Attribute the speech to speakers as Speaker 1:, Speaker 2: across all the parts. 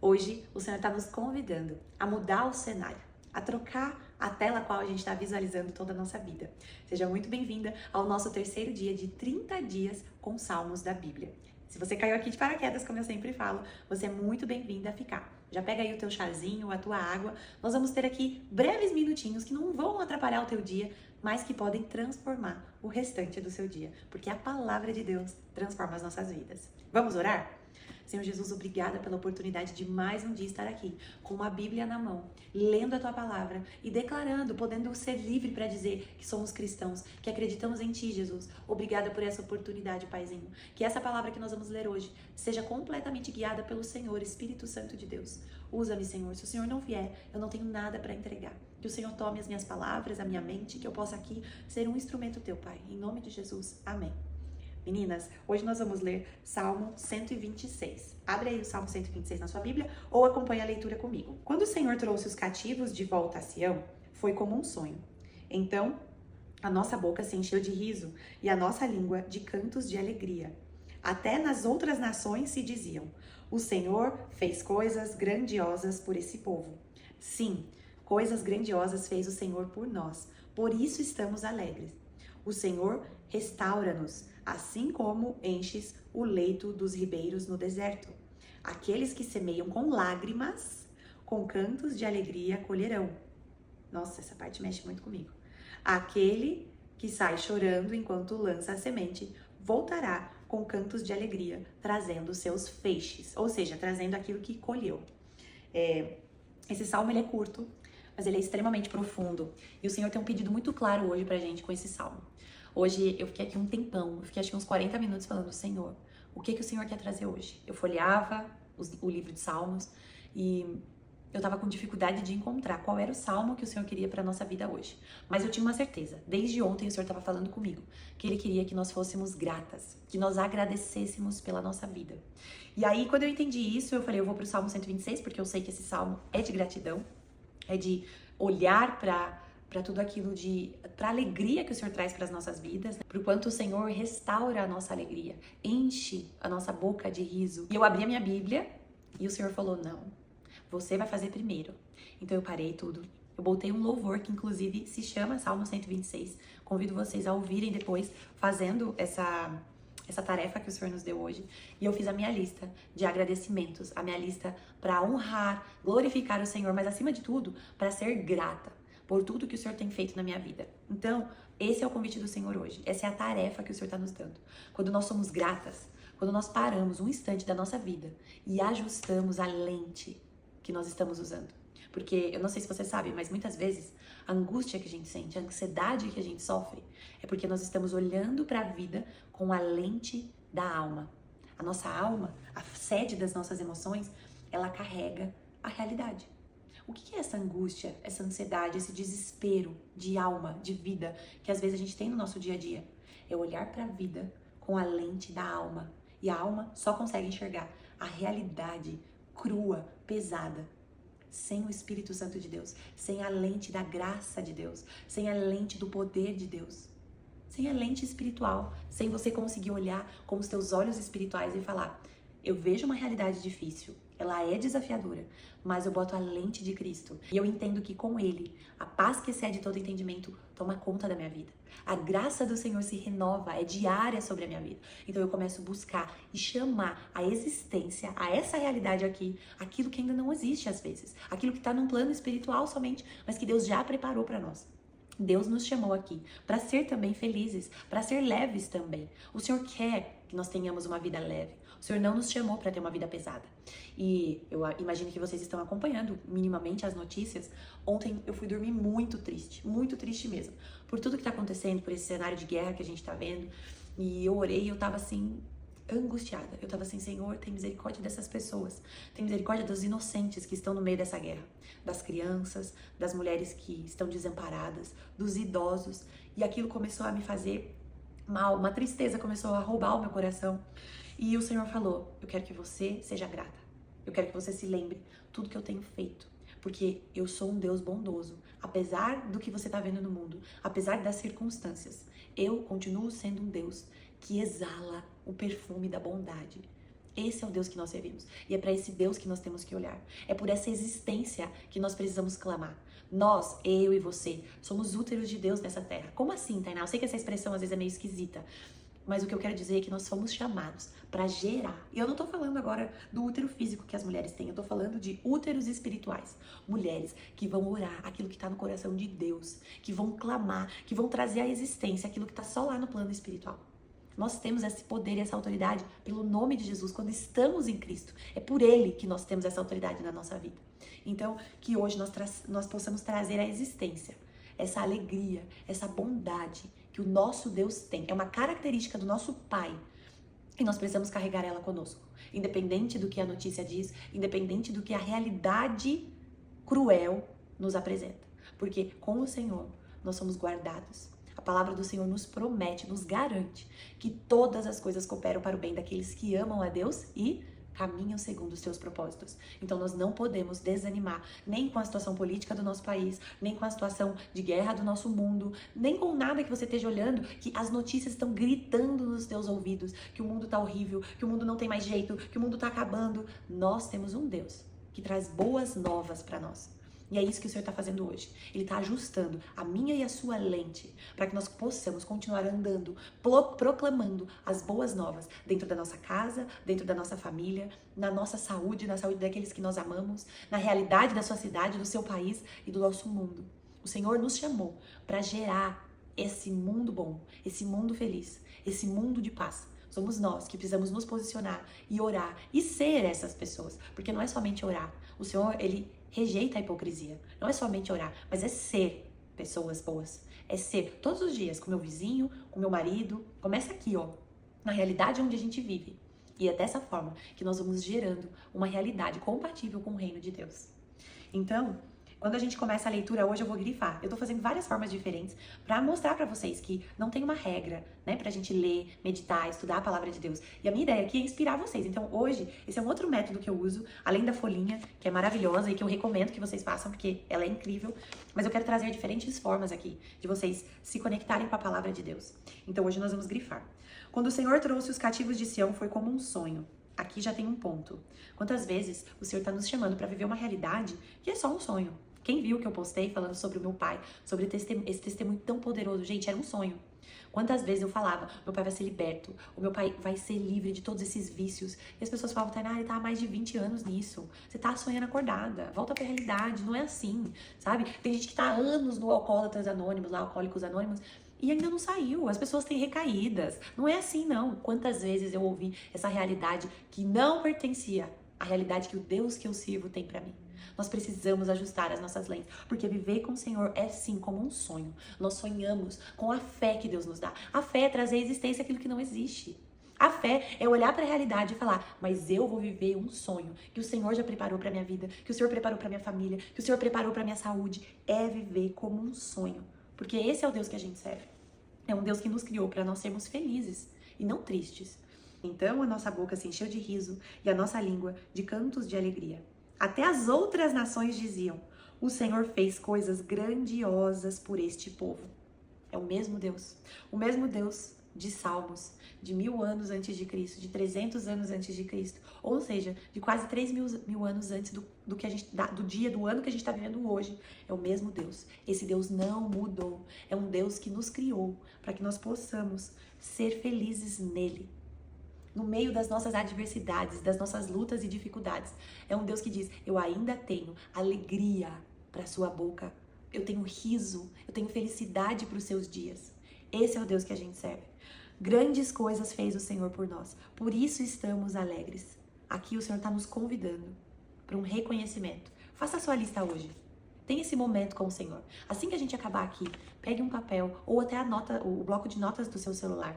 Speaker 1: Hoje, o Senhor está nos convidando a mudar o cenário, a trocar a tela a qual a gente está visualizando toda a nossa vida. Seja muito bem-vinda ao nosso terceiro dia de 30 dias com Salmos da Bíblia. Se você caiu aqui de paraquedas, como eu sempre falo, você é muito bem-vinda a ficar. Já pega aí o teu chazinho, a tua água. Nós vamos ter aqui breves minutinhos que não vão atrapalhar o teu dia, mas que podem transformar o restante do seu dia, porque a palavra de Deus transforma as nossas vidas. Vamos orar? Senhor Jesus, obrigada pela oportunidade de mais um dia estar aqui, com uma Bíblia na mão, lendo a Tua Palavra e declarando, podendo ser livre para dizer que somos cristãos, que acreditamos em Ti, Jesus. Obrigada por essa oportunidade, Paizinho. Que essa palavra que nós vamos ler hoje seja completamente guiada pelo Senhor, Espírito Santo de Deus. Usa-me, Senhor. Se o Senhor não vier, eu não tenho nada para entregar. Que o Senhor tome as minhas palavras, a minha mente, que eu possa aqui ser um instrumento Teu, Pai. Em nome de Jesus. Amém. Meninas, hoje nós vamos ler Salmo 126. Abre aí o Salmo 126 na sua Bíblia ou acompanhe a leitura comigo. Quando o Senhor trouxe os cativos de volta a Sião, foi como um sonho. Então, a nossa boca se encheu de riso e a nossa língua de cantos de alegria. Até nas outras nações se diziam: o Senhor fez coisas grandiosas por esse povo. Sim, coisas grandiosas fez o Senhor por nós, por isso estamos alegres. O Senhor restaura-nos, assim como enches o leito dos ribeiros no deserto. Aqueles que semeiam com lágrimas, com cantos de alegria colherão. Nossa, essa parte mexe muito comigo. Aquele que sai chorando enquanto lança a semente, voltará com cantos de alegria, trazendo seus feixes, ou seja, trazendo aquilo que colheu. Esse salmo ele é curto, mas ele é extremamente profundo. E o Senhor tem um pedido muito claro hoje pra gente com esse salmo. Hoje eu fiquei aqui um tempão, eu fiquei acho que uns 40 minutos falando: Senhor, o que o Senhor quer trazer hoje? Eu folheava o livro de Salmos e eu tava com dificuldade de encontrar qual era o salmo que o Senhor queria pra nossa vida hoje. Mas eu tinha uma certeza, desde ontem o Senhor tava falando comigo, que Ele queria que nós fôssemos gratas, que nós agradecêssemos pela nossa vida. E aí, quando eu entendi isso, eu falei: eu vou pro Salmo 126, porque eu sei que esse salmo é de gratidão, é de olhar para tudo aquilo para a alegria que o Senhor traz para as nossas vidas, né? Pro quanto o Senhor restaura a nossa alegria, enche a nossa boca de riso. E eu abri a minha Bíblia e o Senhor falou: não, você vai fazer primeiro. Então eu parei tudo, eu botei um louvor que inclusive se chama Salmo 126. Convido vocês a ouvirem depois, fazendo essa tarefa que o Senhor nos deu hoje. E eu fiz a minha lista de agradecimentos, a minha lista para honrar, glorificar o Senhor, mas acima de tudo, para ser grata por tudo que o Senhor tem feito na minha vida. Então, esse é o convite do Senhor hoje. Essa é a tarefa que o Senhor está nos dando. Quando nós somos gratas, quando nós paramos um instante da nossa vida e ajustamos a lente que nós estamos usando. Porque, eu não sei se você sabe, mas muitas vezes a angústia que a gente sente, a ansiedade que a gente sofre, é porque nós estamos olhando para a vida com a lente da alma. A nossa alma, a sede das nossas emoções, ela carrega a realidade. O que é essa angústia, essa ansiedade, esse desespero de alma, de vida, que às vezes a gente tem no nosso dia a dia? É olhar para a vida com a lente da alma. E a alma só consegue enxergar a realidade crua, pesada, sem o Espírito Santo de Deus, sem a lente da graça de Deus, sem a lente do poder de Deus, sem a lente espiritual, sem você conseguir olhar com os teus olhos espirituais e falar: eu vejo uma realidade difícil, ela é desafiadora, mas eu boto a lente de Cristo e eu entendo que com Ele, a paz que excede todo entendimento toma conta da minha vida. A graça do Senhor se renova, é diária sobre a minha vida. Então eu começo a buscar e chamar a existência, a essa realidade aqui, aquilo que ainda não existe às vezes, aquilo que está num plano espiritual somente, mas que Deus já preparou para nós. Deus nos chamou aqui para ser também felizes, para ser leves também. O Senhor quer que nós tenhamos uma vida leve. O Senhor não nos chamou para ter uma vida pesada. E eu imagino que vocês estão acompanhando minimamente as notícias. Ontem eu fui dormir muito triste mesmo, por tudo que está acontecendo, por esse cenário de guerra que a gente está vendo. E eu orei e eu estava assim, angustiada. Eu estava assim: Senhor, tem misericórdia dessas pessoas. Tem misericórdia dos inocentes que estão no meio dessa guerra. Das crianças, das mulheres que estão desamparadas, dos idosos. E aquilo começou a me fazer mal, uma tristeza começou a roubar o meu coração. E o Senhor falou: eu quero que você seja grata. Eu quero que você se lembre tudo que eu tenho feito. Porque eu sou um Deus bondoso. Apesar do que você está vendo no mundo, apesar das circunstâncias, eu continuo sendo um Deus que exala o perfume da bondade. Esse é o Deus que nós servimos. E é para esse Deus que nós temos que olhar. É por essa existência que nós precisamos clamar. Nós, eu e você, somos úteros de Deus nessa terra. Como assim, Tainá? Eu sei que essa expressão às vezes é meio esquisita. Mas o que eu quero dizer é que nós fomos chamados para gerar. E eu não tô falando agora do útero físico que as mulheres têm. Eu tô falando de úteros espirituais. Mulheres que vão orar aquilo que tá no coração de Deus. Que vão clamar, que vão trazer à existência aquilo que tá só lá no plano espiritual. Nós temos esse poder e essa autoridade pelo nome de Jesus, quando estamos em Cristo. É por Ele que nós temos essa autoridade na nossa vida. Então, que hoje nós possamos trazer à existência essa alegria, essa bondade que o nosso Deus tem. É uma característica do nosso Pai e nós precisamos carregar ela conosco. Independente do que a notícia diz, independente do que a realidade cruel nos apresenta. Porque com o Senhor nós somos guardados. A palavra do Senhor nos promete, nos garante que todas as coisas cooperam para o bem daqueles que amam a Deus e caminham segundo os seus propósitos. Então nós não podemos desanimar, nem com a situação política do nosso país, nem com a situação de guerra do nosso mundo, nem com nada que você esteja olhando, que as notícias estão gritando nos teus ouvidos, que o mundo tá horrível, que o mundo não tem mais jeito, que o mundo tá acabando. Nós temos um Deus que traz boas novas para nós. E é isso que o Senhor está fazendo hoje. Ele está ajustando a minha e a sua lente para que nós possamos continuar andando, proclamando as boas novas dentro da nossa casa, dentro da nossa família, na nossa saúde, na saúde daqueles que nós amamos, na realidade da sua cidade, do seu país e do nosso mundo. O Senhor nos chamou para gerar esse mundo bom, esse mundo feliz, esse mundo de paz. Somos nós que precisamos nos posicionar e orar e ser essas pessoas. Porque não é somente orar. O Senhor, Ele rejeita a hipocrisia. Não é somente orar, mas é ser pessoas boas. É ser todos os dias com meu vizinho, com meu marido. Começa aqui, ó, na realidade onde a gente vive. E é dessa forma que nós vamos gerando uma realidade compatível com o reino de Deus. Então, quando a gente começa a leitura hoje, eu vou grifar. Eu tô fazendo várias formas diferentes pra mostrar pra vocês que não tem uma regra, né, pra gente ler, meditar, estudar a palavra de Deus. E a minha ideia aqui é inspirar vocês. Então, hoje, esse é um outro método que eu uso, além da folhinha, que é maravilhosa e que eu recomendo que vocês façam, porque ela é incrível. Mas eu quero trazer diferentes formas aqui de vocês se conectarem com a palavra de Deus. Então, hoje nós vamos grifar. Quando o Senhor trouxe os cativos de Sião, foi como um sonho. Aqui já tem um ponto. Quantas vezes o Senhor tá nos chamando pra viver uma realidade que é só um sonho? Quem viu que eu postei falando sobre o meu pai, sobre esse testemunho tão poderoso? Gente, era um sonho. Quantas vezes eu falava, meu pai vai ser liberto, o meu pai vai ser livre de todos esses vícios. E as pessoas falavam, Tainá, ele tá há mais de 20 anos nisso. Você tá sonhando acordada, volta pra realidade, não é assim, sabe? Tem gente que tá há anos no Alcoólatras Anônimos, lá, Alcoólicos Anônimos, e ainda não saiu. As pessoas têm recaídas. Não é assim, não. Quantas vezes eu ouvi essa realidade que não pertencia à realidade que o Deus que eu sirvo tem pra mim. Nós precisamos ajustar as nossas lentes, porque viver com o Senhor é sim como um sonho. Nós sonhamos com a fé que Deus nos dá. A fé é trazer à existência aquilo que não existe. A fé é olhar para a realidade e falar, mas eu vou viver um sonho que o Senhor já preparou para minha vida, que o Senhor preparou para minha família, que o Senhor preparou para minha saúde. É viver como um sonho, porque esse é o Deus que a gente serve. É um Deus que nos criou para nós sermos felizes e não tristes. Então a nossa boca se encheu de riso e a nossa língua de cantos de alegria. Até as outras nações diziam, o Senhor fez coisas grandiosas por este povo. É o mesmo Deus de Salmos, de 1000 anos antes de Cristo, de 300 anos antes de Cristo, ou seja, de quase 3.000 anos antes do ano que a gente está vivendo hoje. É o mesmo Deus. Esse Deus não mudou. É um Deus que nos criou para que nós possamos ser felizes nele. No meio das nossas adversidades, das nossas lutas e dificuldades. É um Deus que diz, eu ainda tenho alegria para sua boca, eu tenho riso, eu tenho felicidade para os seus dias. Esse é o Deus que a gente serve. Grandes coisas fez o Senhor por nós, por isso estamos alegres. Aqui o Senhor está nos convidando para um reconhecimento. Faça a sua lista hoje. Tem esse momento com o Senhor. Assim que a gente acabar aqui, pegue um papel ou até anota o bloco de notas do seu celular.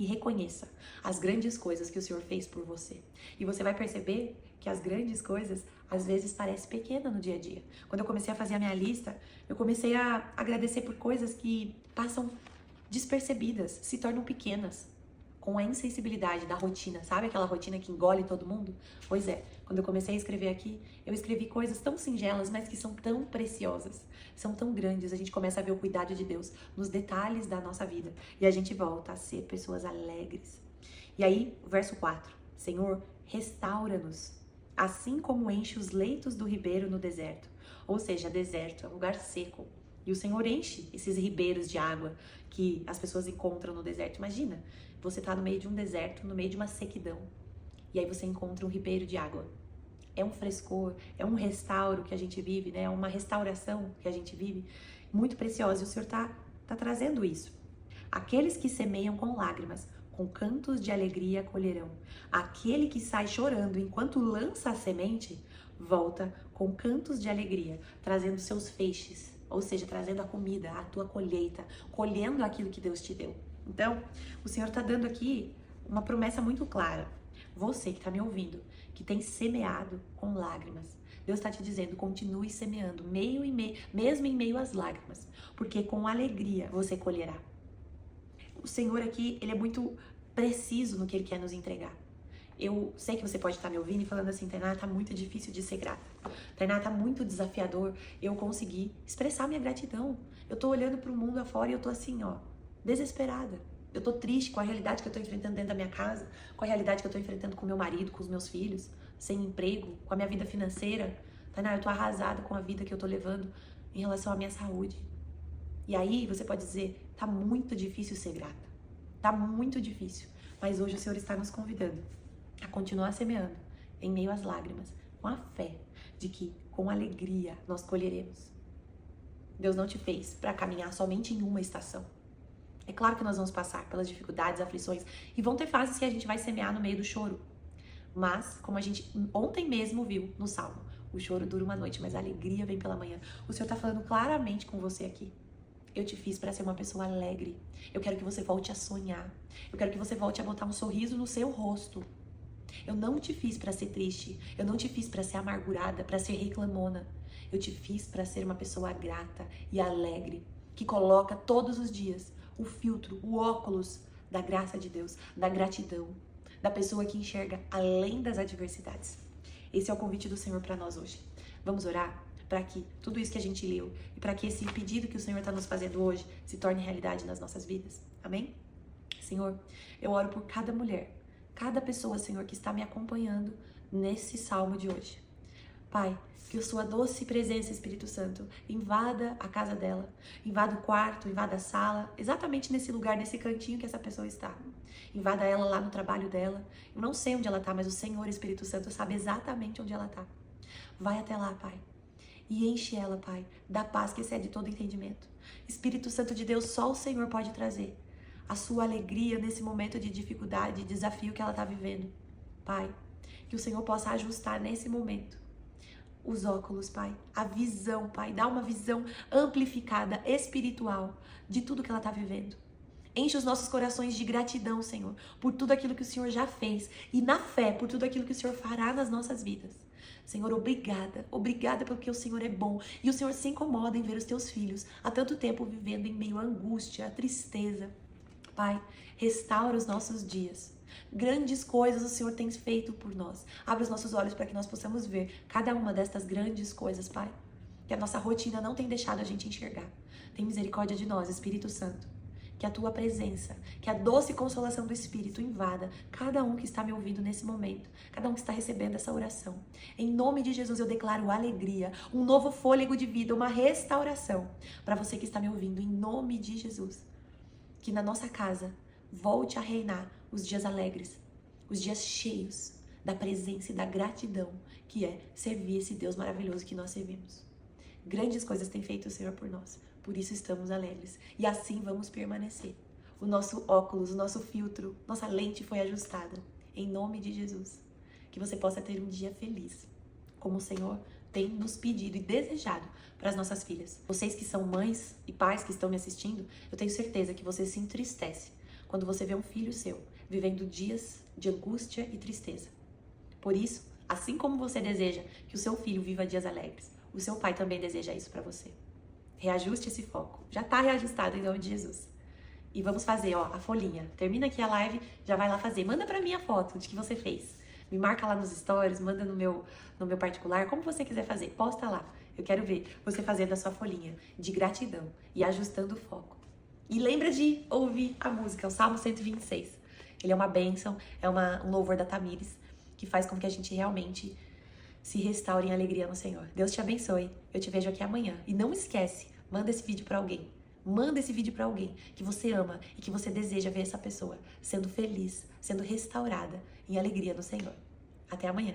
Speaker 1: E reconheça as grandes coisas que o Senhor fez por você. E você vai perceber que as grandes coisas, às vezes, parecem pequenas no dia a dia. Quando eu comecei a fazer a minha lista, eu comecei a agradecer por coisas que passam despercebidas, se tornam pequenas, com a insensibilidade da rotina. Sabe aquela rotina que engole todo mundo? Pois é, quando eu comecei a escrever aqui, eu escrevi coisas tão singelas, mas que são tão preciosas, são tão grandes. A gente começa a ver o cuidado de Deus nos detalhes da nossa vida. E a gente volta a ser pessoas alegres. E aí, o verso 4. Senhor, restaura-nos, assim como enche os leitos do ribeiro no deserto. Ou seja, deserto é um lugar seco. E o Senhor enche esses ribeiros de água que as pessoas encontram no deserto. Imagina, você tá no meio de um deserto, no meio de uma sequidão, e aí você encontra um ribeiro de água. É um frescor, é um restauro que a gente vive, né? É uma restauração que a gente vive muito preciosa. E o Senhor tá trazendo isso. Aqueles que semeiam com lágrimas, com cantos de alegria colherão. Aquele que sai chorando enquanto lança a semente, volta com cantos de alegria, trazendo seus feixes, ou seja, trazendo a comida, a tua colheita, colhendo aquilo que Deus te deu. Então, o Senhor está dando aqui uma promessa muito clara. Você que está me ouvindo, que tem semeado com lágrimas, Deus está te dizendo, continue semeando, mesmo em meio às lágrimas, porque com alegria você colherá. O Senhor aqui, Ele é muito preciso no que Ele quer nos entregar. Eu sei que você pode estar me ouvindo e falando assim, Tainá, tá muito difícil de ser grata. Tainá, tá muito desafiador eu conseguir expressar minha gratidão. Eu tô olhando pro mundo afora e eu tô assim, ó, desesperada. Eu tô triste com a realidade que eu tô enfrentando dentro da minha casa, com a realidade que eu tô enfrentando com meu marido, com os meus filhos, sem emprego, com a minha vida financeira. Tainá, eu tô arrasada com a vida que eu tô levando em relação à minha saúde. E aí você pode dizer, tá muito difícil ser grata. Tá muito difícil. Mas hoje o Senhor está nos convidando a continuar semeando em meio às lágrimas, com a fé de que com alegria nós colheremos. Deus não te fez para caminhar somente em uma estação. É claro que nós vamos passar pelas dificuldades, aflições, e vão ter fases que a gente vai semear no meio do choro. Mas, como a gente ontem mesmo viu no Salmo, o choro dura uma noite, mas a alegria vem pela manhã. O Senhor está falando claramente com você aqui. Eu te fiz para ser uma pessoa alegre. Eu quero que você volte a sonhar. Eu quero que você volte a botar um sorriso no seu rosto. Eu não te fiz para ser triste. Eu não te fiz para ser amargurada, para ser reclamona. Eu te fiz para ser uma pessoa grata e alegre, que coloca todos os dias o filtro, o óculos da graça de Deus, da gratidão, da pessoa que enxerga além das adversidades. Esse é o convite do Senhor para nós hoje. Vamos orar para que tudo isso que a gente leu e para que esse pedido que o Senhor está nos fazendo hoje se torne realidade nas nossas vidas. Amém? Senhor, eu oro por cada mulher, cada pessoa, Senhor, que está me acompanhando nesse salmo de hoje. Pai, que a sua doce presença, Espírito Santo, invada a casa dela, invada o quarto, invada a sala, exatamente nesse lugar, nesse cantinho que essa pessoa está. Invada ela lá no trabalho dela. Eu não sei onde ela está, mas o Senhor, Espírito Santo, sabe exatamente onde ela está. Vai até lá, Pai, e enche ela, Pai, da paz que excede todo entendimento. Espírito Santo de Deus, só o Senhor pode trazer a sua alegria nesse momento de dificuldade, de desafio que ela está vivendo. Pai, que o Senhor possa ajustar nesse momento os óculos, Pai, a visão, Pai, dá uma visão amplificada, espiritual, de tudo que ela está vivendo. Enche os nossos corações de gratidão, Senhor, por tudo aquilo que o Senhor já fez e na fé, por tudo aquilo que o Senhor fará nas nossas vidas. Senhor, obrigada porque o Senhor é bom e o Senhor se incomoda em ver os teus filhos há tanto tempo vivendo em meio à angústia, à tristeza. Pai, restaura os nossos dias. Grandes coisas o Senhor tem feito por nós. Abre os nossos olhos para que nós possamos ver cada uma destas grandes coisas, Pai, que a nossa rotina não tem deixado a gente enxergar. Tem misericórdia de nós, Espírito Santo. Que a tua presença, que a doce consolação do Espírito invada cada um que está me ouvindo nesse momento, cada um que está recebendo essa oração. Em nome de Jesus eu declaro alegria, um novo fôlego de vida, uma restauração para você que está me ouvindo, em nome de Jesus. Que na nossa casa volte a reinar os dias alegres, os dias cheios da presença e da gratidão, que é servir esse Deus maravilhoso que nós servimos. Grandes coisas tem feito o Senhor por nós, por isso estamos alegres e assim vamos permanecer. O nosso óculos, o nosso filtro, nossa lente foi ajustada, em nome de Jesus. Que você possa ter um dia feliz, como o Senhor tem nos pedido e desejado para as nossas filhas. Vocês que são mães e pais que estão me assistindo, eu tenho certeza que você se entristece quando você vê um filho seu vivendo dias de angústia e tristeza. Por isso, assim como você deseja que o seu filho viva dias alegres, o seu pai também deseja isso para você. Reajuste esse foco. Já está reajustado em nome de Jesus. E vamos fazer, ó, a folhinha. Termina aqui a live, já vai lá fazer. Manda para mim a foto de que você fez. Me marca lá nos stories, manda no meu particular, como você quiser fazer. Posta lá. Eu quero ver você fazendo a sua folhinha de gratidão e ajustando o foco. E lembra de ouvir a música, o Salmo 126. Ele é uma bênção, é um louvor da Tamires. que faz com que a gente realmente se restaure em alegria no Senhor. Deus te abençoe. Eu te vejo aqui amanhã. E não esquece, manda esse vídeo para alguém. Manda esse vídeo para alguém que você ama e que você deseja ver essa pessoa sendo feliz, sendo restaurada em alegria no Senhor. Até amanhã.